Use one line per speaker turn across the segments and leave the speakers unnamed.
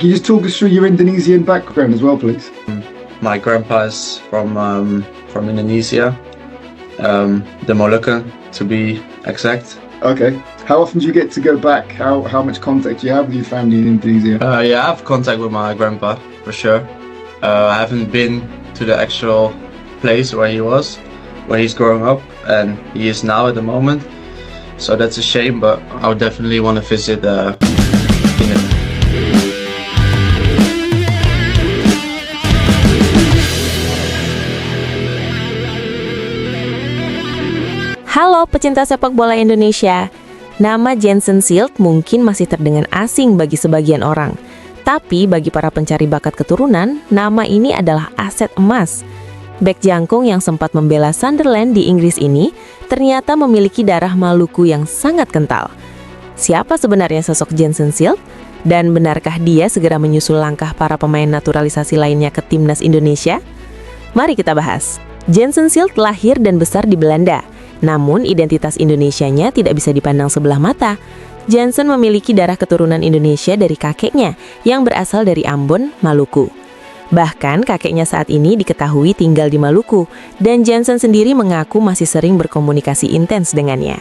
Can you just talk us through your Indonesian background as well, please?
My grandpa is from Indonesia, the Molucca to be exact.
Okay. How often do you get to go back? How much contact do you have with your family in Indonesia?
Yeah, I have contact with my grandpa for sure. I haven't been to the actual place where he's growing up, and he is now at the moment. So that's a shame, but I would definitely want to visit.
Halo pecinta sepak bola Indonesia. Nama Jensen Silt mungkin masih terdengar asing bagi sebagian orang. Tapi bagi para pencari bakat keturunan, nama ini adalah aset emas. Bek jangkung yang sempat membela Sunderland di Inggris ini ternyata memiliki darah Maluku yang sangat kental. Siapa sebenarnya sosok Jensen Silt? Dan benarkah dia segera menyusul langkah para pemain naturalisasi lainnya ke timnas Indonesia? Mari kita bahas. Jensen Silt lahir dan besar di Belanda. Namun identitas Indonesianya tidak bisa dipandang sebelah mata. Jensen memiliki darah keturunan Indonesia dari kakeknya yang berasal dari Ambon, Maluku. Bahkan kakeknya saat ini diketahui tinggal di Maluku dan Jensen sendiri mengaku masih sering berkomunikasi intens dengannya.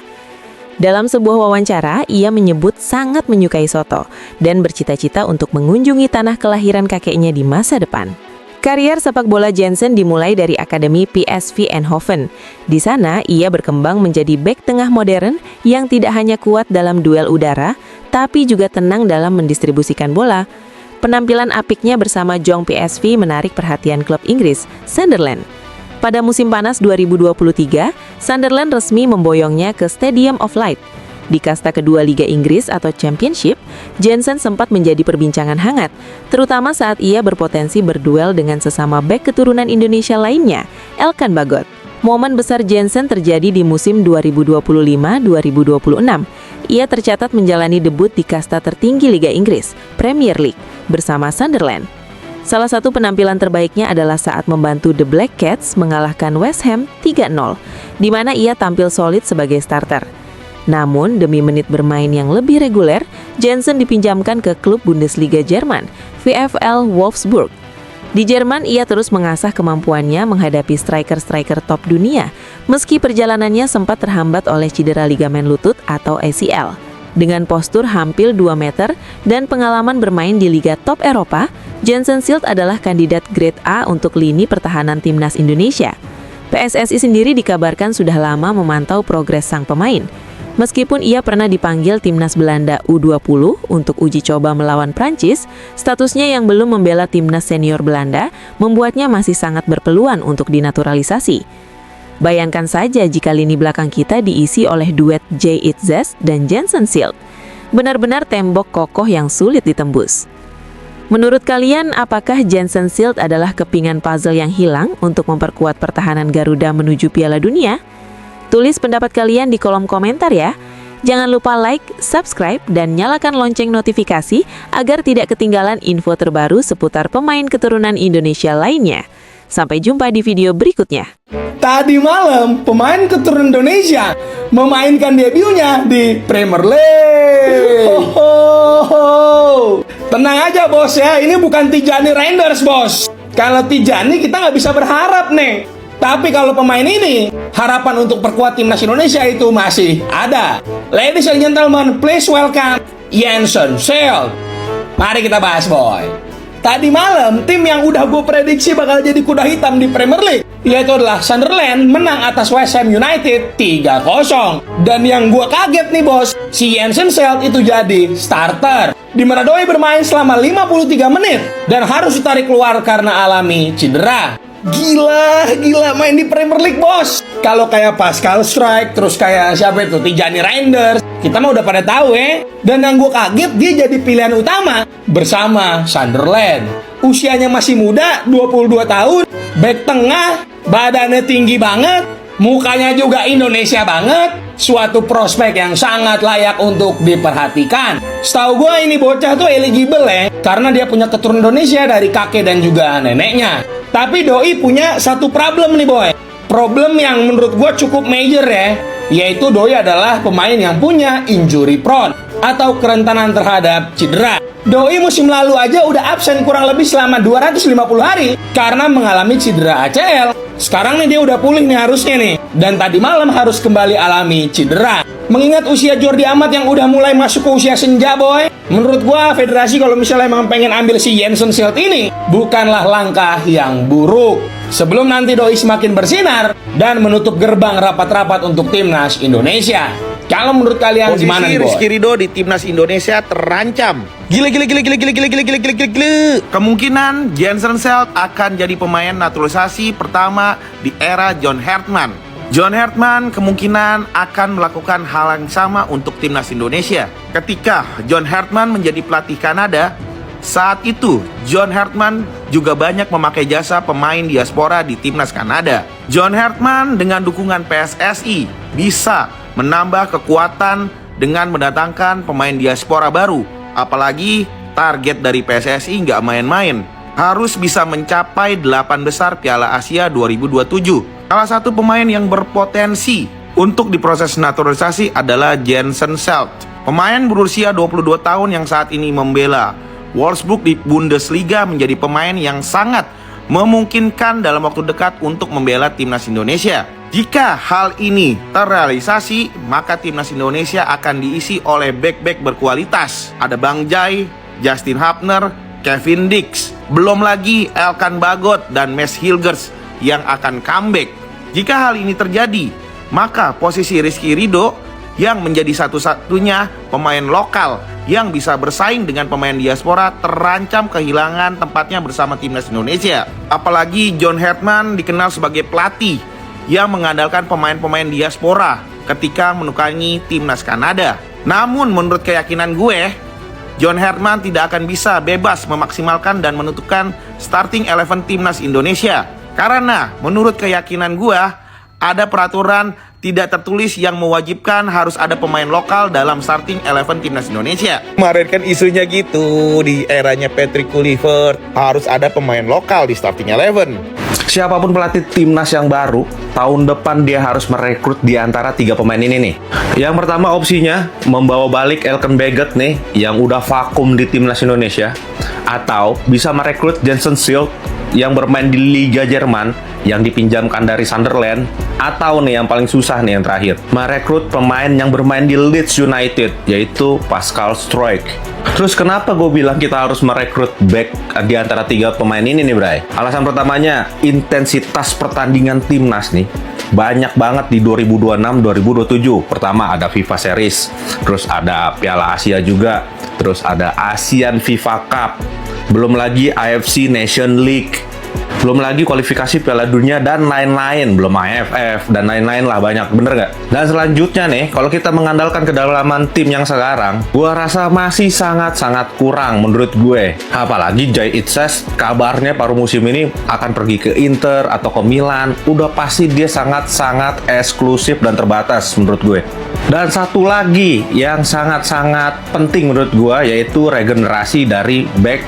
Dalam sebuah wawancara, ia menyebut sangat menyukai soto dan bercita-cita untuk mengunjungi tanah kelahiran kakeknya di masa depan. Karier sepak bola Jensen dimulai dari Akademi PSV Eindhoven. Di sana, ia berkembang menjadi bek tengah modern yang tidak hanya kuat dalam duel udara, tapi juga tenang dalam mendistribusikan bola. Penampilan apiknya bersama Jong PSV menarik perhatian klub Inggris, Sunderland. Pada musim panas 2023, Sunderland resmi memboyongnya ke Stadium of Light. Di kasta kedua Liga Inggris atau Championship, Jensen sempat menjadi perbincangan hangat, terutama saat ia berpotensi berduel dengan sesama bek keturunan Indonesia lainnya, Elkan Bagot. Momen besar Jensen terjadi di musim 2025-2026. Ia tercatat menjalani debut di kasta tertinggi Liga Inggris, Premier League, bersama Sunderland. Salah satu penampilan terbaiknya adalah saat membantu The Black Cats mengalahkan West Ham 3-0, di mana ia tampil solid sebagai starter. Namun, demi menit bermain yang lebih reguler, Jensen dipinjamkan ke klub Bundesliga Jerman, VfL Wolfsburg. Di Jerman, ia terus mengasah kemampuannya menghadapi striker-striker top dunia, meski perjalanannya sempat terhambat oleh cedera ligamen lutut atau ACL. Dengan postur hampir 2 meter dan pengalaman bermain di liga top Eropa, Jensen Silt adalah kandidat grade A untuk lini pertahanan timnas Indonesia. PSSI sendiri dikabarkan sudah lama memantau progres sang pemain. Meskipun ia pernah dipanggil timnas Belanda U20 untuk uji coba melawan Prancis, statusnya yang belum membela timnas senior Belanda membuatnya masih sangat berpeluang untuk dinaturalisasi. Bayangkan saja jika lini belakang kita diisi oleh duet Jay Itzes dan Jensen Silt. Benar-benar tembok kokoh yang sulit ditembus. Menurut kalian, apakah Jensen Silt adalah kepingan puzzle yang hilang untuk memperkuat pertahanan Garuda menuju Piala Dunia? Tulis pendapat kalian di kolom komentar ya. Jangan lupa like, subscribe, dan nyalakan lonceng notifikasi agar tidak ketinggalan info terbaru seputar pemain keturunan Indonesia lainnya. Sampai jumpa di video berikutnya.
Tadi malam, pemain keturunan Indonesia memainkan debutnya di Premier League. Tenang aja bos ya, ini bukan Tijani Reinders bos. Kalau Tijani kita nggak bisa berharap nih. Tapi kalau pemain ini, harapan untuk perkuat timnas Indonesia itu masih ada. Ladies and gentlemen, please welcome Jensen Silt. Mari kita bahas boy. Tadi malam, tim yang udah gue prediksi bakal jadi kuda hitam di Premier League, yaitu adalah Sunderland, menang atas West Ham United 3-0. Dan yang gue kaget nih bos, si Jensen Silt itu jadi starter. Di mana doi bermain selama 53 menit dan harus ditarik keluar karena alami cedera. Gila main di Premier League bos. Kalau kayak Pascal Struijk, terus kayak siapa itu, Tijani Reinders, kita mah udah pada tahu ya. Dan yang gue kaget, dia jadi pilihan utama bersama Sunderland. Usianya masih muda, 22 tahun, back tengah, badannya tinggi banget, mukanya juga Indonesia banget. Suatu prospek yang sangat layak untuk diperhatikan. Setahu gue ini bocah tuh eligible ya, karena dia punya keturunan Indonesia dari kakek dan juga neneknya. Tapi doi punya satu problem nih boy. Problem yang menurut gue cukup major ya, yaitu doi adalah pemain yang punya injury prone. atau kerentanan terhadap cedera. Doi musim lalu aja udah absen kurang lebih selama 250 hari karena mengalami cedera ACL. Sekarang nih dia udah pulih nih harusnya nih. Dan tadi malam harus kembali alami cedera. Mengingat usia Jordi Amat yang udah mulai masuk ke usia senja, boy, menurut gua federasi kalau misalnya emang pengen ambil si Jensen Schilt ini bukanlah langkah yang buruk. Sebelum nanti Doi semakin bersinar dan menutup gerbang rapat-rapat untuk timnas Indonesia. Kalau menurut kalian
Posisi
gimana nih, boy?
Rizky Ridho di timnas Indonesia terancam. Gila. Kemungkinan Jensen Schilt akan jadi pemain naturalisasi pertama di era John Hartman. John Hartman kemungkinan akan melakukan hal yang sama untuk timnas Indonesia. Ketika John Hartman menjadi pelatih Kanada, saat itu John Hartman juga banyak memakai jasa pemain diaspora di timnas Kanada. John Hartman dengan dukungan PSSI bisa menambah kekuatan dengan mendatangkan pemain diaspora baru. Apalagi target dari PSSI nggak main-main. Harus bisa mencapai 8 besar Piala Asia 2027. Salah satu pemain yang berpotensi untuk diproses naturalisasi adalah Jensen Schilt. Pemain berusia 22 tahun yang saat ini membela Wolfsburg di Bundesliga menjadi pemain yang sangat memungkinkan dalam waktu dekat untuk membela timnas Indonesia. Jika hal ini terrealisasi, maka timnas Indonesia akan diisi oleh bek-bek berkualitas. Ada Bang Jai, Justin Hapner, Kevin Dix, belum lagi Elkan Bagot dan Mes Hilgers yang akan comeback. Jika hal ini terjadi, maka posisi Rizky Ridho yang menjadi satu-satunya pemain lokal yang bisa bersaing dengan pemain diaspora terancam kehilangan tempatnya bersama timnas Indonesia. Apalagi John Hartman dikenal sebagai pelatih yang mengandalkan pemain-pemain diaspora ketika menukangi timnas Kanada. Namun menurut keyakinan gue, John Hartman tidak akan bisa bebas memaksimalkan dan menentukan starting 11 timnas Indonesia. Karena menurut keyakinan gue, ada peraturan tidak tertulis yang mewajibkan harus ada pemain lokal dalam starting 11 timnas Indonesia. Kemarin kan isunya gitu, di eranya Patrick Kluivert harus ada pemain lokal di starting 11.
Siapapun pelatih timnas yang baru, tahun depan dia harus merekrut di antara 3 pemain ini nih. Yang pertama opsinya membawa balik Elkan Bagot nih, yang udah vakum di timnas Indonesia, atau bisa merekrut Jensen Schilt yang bermain di Liga Jerman yang dipinjamkan dari Sunderland, atau nih yang paling susah nih yang terakhir, merekrut pemain yang bermain di Leeds United, yaitu Pascal Struijk. Terus kenapa gue bilang kita harus merekrut back di antara 3 pemain ini nih, Bray? Alasan pertamanya, intensitas pertandingan timnas nih banyak banget di 2026-2027. Pertama ada FIFA Series, terus ada Piala Asia juga, terus ada ASEAN FIFA Cup, belum lagi AFC Nation League, belum lagi kualifikasi Piala Dunia dan lain-lain, belum AFF dan lain-lain lah, banyak, bener nggak? Dan selanjutnya nih, kalau kita mengandalkan kedalaman tim yang sekarang, gua rasa masih sangat-sangat kurang menurut gue. Apalagi Jai Itzes kabarnya paruh musim ini akan pergi ke Inter atau ke Milan, udah pasti dia sangat-sangat eksklusif dan terbatas menurut gue. Dan satu lagi yang sangat-sangat penting menurut gue, yaitu regenerasi dari back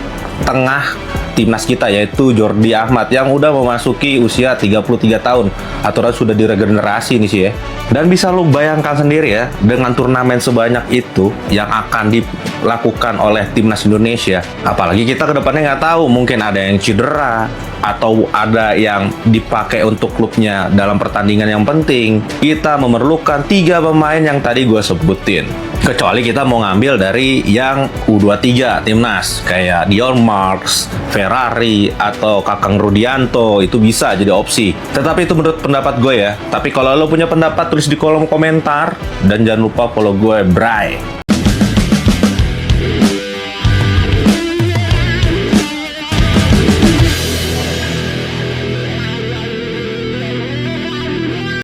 tengah timnas kita, yaitu Jordi Amat yang udah memasuki usia 33 tahun atau sudah diregenerasi nih sih ya. Dan bisa lu bayangkan sendiri ya, dengan turnamen sebanyak itu yang akan dilakukan oleh timnas Indonesia, apalagi kita kedepannya nggak tahu, mungkin ada yang cedera atau ada yang dipakai untuk klubnya dalam pertandingan yang penting. Kita memerlukan 3 pemain yang tadi gue sebutin. Kecuali kita mau ngambil dari yang U23 timnas, kayak Dion Marks, Ferrari, atau Kakang Rudianto, itu bisa jadi opsi. Tetapi itu menurut pendapat gue ya. Tapi kalau lo punya pendapat, tulis di kolom komentar. Dan jangan lupa follow gue, Bray.